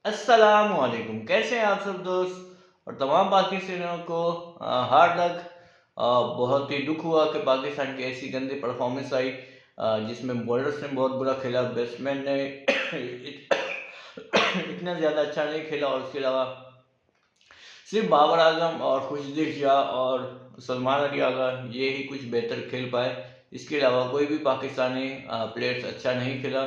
अस्सलामुअलैकुम, कैसे हैं आप सब दोस्त और तमाम पाकिस्तानियों को हार्ड लक। बहुत ही दुख हुआ कि पाकिस्तान की ऐसी गंदी परफॉर्मेंस आई, जिसमें बॉलर्स ने बहुत बुरा खेला, बैट्समैन ने इतना ज़्यादा अच्छा नहीं खेला और उसके अलावा सिर्फ बाबर आजम और खुशदिल शाह और सलमान अली आगा ये ही कुछ बेहतर खेल पाए। इसके अलावा कोई भी पाकिस्तानी प्लेयर्स अच्छा नहीं खेला।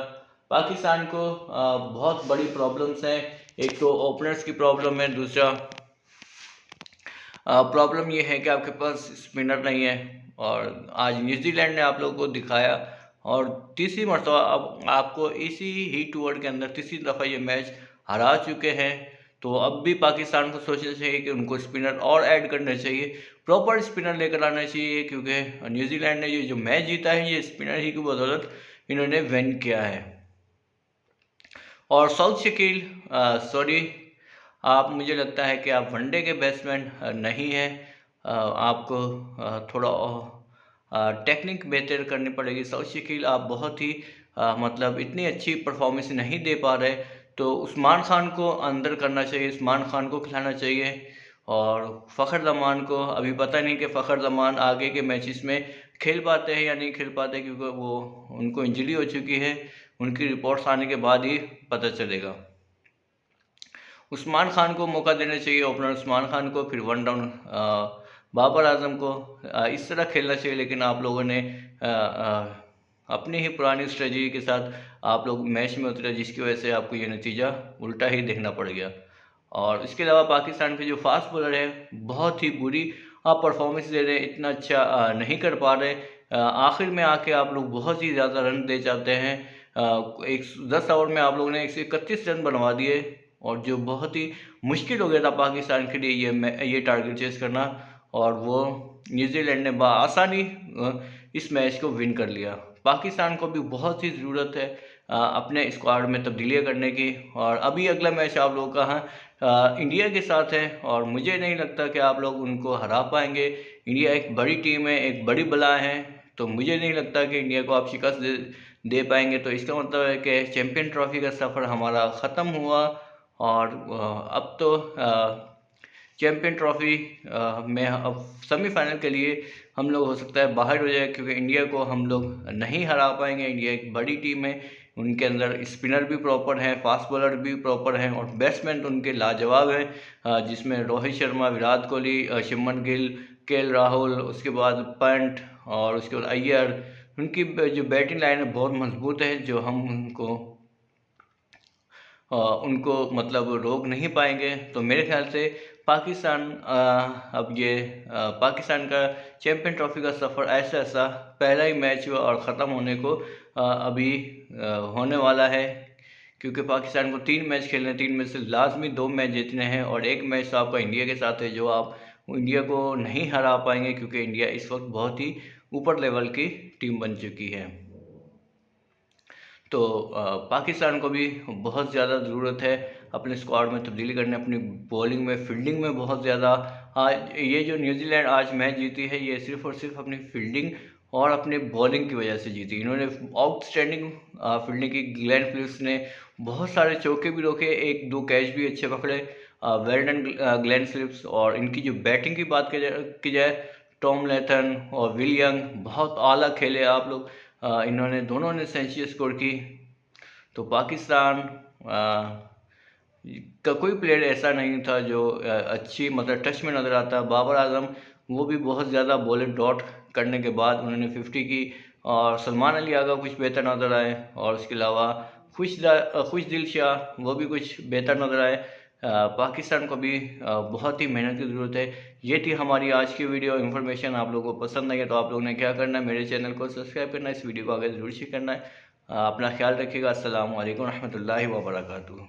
पाकिस्तान को बहुत बड़ी प्रॉब्लम्स हैं। एक तो ओपनर्स की प्रॉब्लम है, दूसरा प्रॉब्लम ये है कि आपके पास स्पिनर नहीं है और आज न्यूजीलैंड ने आप लोगों को दिखाया और तीसरी मरतबा अब आपको इसी हीट वर्ल्ड के अंदर तीसरी दफ़ा ये मैच हरा चुके हैं। तो अब भी पाकिस्तान को सोचना चाहिए कि उनको स्पिनर और ऐड करना चाहिए, प्रॉपर स्पिनर लेकर आना चाहिए, क्योंकि न्यूजीलैंड ने ये जो मैच जीता है ये स्पिनर ही की बदौलत इन्होंने विन किया है। और साउथ शकील, सॉरी, आप, मुझे लगता है कि आप वनडे के बैट्समैन नहीं हैं। आपको थोड़ा टेक्निक बेहतर करनी पड़ेगी। साउथ शकील, आप बहुत ही मतलब इतनी अच्छी परफॉर्मेंस नहीं दे पा रहे, तो उस्मान खान को अंदर करना चाहिए, उस्मान खान को खिलाना चाहिए। और फ़खर ज़मान को अभी पता नहीं कि फ़खर ज़मान आगे के मैचेस में खेल पाते हैं या नहीं खेल पाते, क्योंकि वो उनको इंजरी हो चुकी है। उनकी रिपोर्ट्स आने के बाद ही पता चलेगा। उस्मान खान को मौका देना चाहिए, ओपनर उस्मान खान को, फिर वन डाउन बाबर आजम को। इस तरह खेलना चाहिए, लेकिन आप लोगों ने अपनी ही पुरानी स्ट्रेटजी के साथ आप लोग मैच में उतरे, जिसकी वजह से आपको ये नतीजा उल्टा ही देखना पड़ गया। और इसके अलावा पाकिस्तान के जो फास्ट बॉलर है बहुत ही बुरी परफॉर्मेंस दे रहे हैं, इतना अच्छा नहीं कर पा रहे। आखिर में आके आप लोग बहुत ही ज़्यादा रन दे जाते हैं। एक 10 ओवर में आप लोगों ने 131 रन बनवा दिए, और जो बहुत ही मुश्किल हो गया था पाकिस्तान के लिए ये टारगेट चेस करना, और वो न्यूजीलैंड ने बआसानी इस मैच को विन कर लिया। पाकिस्तान को भी बहुत ही ज़रूरत है अपने स्क्वाड में तब्दीलियाँ करने की। और अभी अगला मैच आप लोगों का इंडिया के साथ है, और मुझे नहीं लगता कि आप लोग उनको हरा पाएंगे। इंडिया एक बड़ी टीम है, एक बड़ी बला है, तो मुझे नहीं लगता कि इंडिया को आप शिकस्त दे पाएंगे। तो इसका मतलब है कि चैम्पियन ट्रॉफी का सफ़र हमारा ख़त्म हुआ, और अब तो चैम्पियन ट्रॉफी में अब सेमीफाइनल के लिए हम लोग हो सकता है बाहर हो जाए, क्योंकि इंडिया को हम लोग नहीं हरा पाएंगे। इंडिया एक बड़ी टीम है, उनके अंदर स्पिनर भी प्रॉपर हैं, फास्ट बॉलर भी प्रॉपर हैं, और बैट्समैन तो उनके लाजवाब हैं, जिसमें रोहित शर्मा, विराट कोहली, शुभमन गिल, केएल राहुल, उसके बाद पंट, और उसके बाद अय्यर। उनकी जो बैटिंग लाइन है बहुत मजबूत है, जो हम उनको मतलब रोक नहीं पाएंगे। तो मेरे ख्याल से पाकिस्तान अब ये पाकिस्तान का चैम्पियन ट्रॉफी का सफ़र ऐसा ऐसा पहला ही मैच हुआ और ख़त्म होने को अभी होने वाला है, क्योंकि पाकिस्तान को 3 मैच खेलने, 3 में से लाजमी 2 मैच जीतने हैं, और 1 मैच तो आपका इंडिया के साथ है, जो आप इंडिया को नहीं हरा पाएंगे, क्योंकि इंडिया इस वक्त बहुत ही ऊपर लेवल की टीम बन चुकी है। तो पाकिस्तान को भी बहुत ज़्यादा ज़रूरत है अपने स्क्वाड में तब्दीली करने, अपनी बॉलिंग में, फील्डिंग में बहुत ज़्यादा। आज ये जो न्यूजीलैंड आज मैच जीती है, ये सिर्फ़ और सिर्फ अपनी फील्डिंग और अपने बॉलिंग की वजह से जीती। इन्होंने आउटस्टैंडिंग फील्डिंग की। ग्लेन फिलिप्स ने बहुत सारे चौके भी रोके, 1-2 कैच भी अच्छे पकड़े। Well done Glenn Phillips. और इनकी जो बैटिंग की बात की जाए, टॉम लेथन और विल यंग बहुत आला खेले आप लोग। इन्होंने दोनों ने सेंचुरी स्कोर की। तो पाकिस्तान का कोई प्लेयर ऐसा नहीं था जो अच्छी मतलब टच में नज़र आता। बाबर आजम, वो भी बहुत ज़्यादा बॉलें डॉट करने के बाद उन्होंने 50 की, और सलमान अली आगा कुछ बेहतर नज़र आए, और उसके अलावा खुशदिल शाह वो भी कुछ बेहतर नज़र आए। पाकिस्तान को भी बहुत ही मेहनत की ज़रूरत है। ये थी हमारी आज की वीडियो। इन्फॉर्मेशन आप लोगों को पसंद आई है तो आप लोगों ने क्या करना है, मेरे चैनल को सब्सक्राइब करना है, इस वीडियो को आगे ज़रूर शेयर करना है। अपना ख्याल रखिएगा। अस्सलामु अलैकुम रहमतुल्लाहि व बरकातुहू।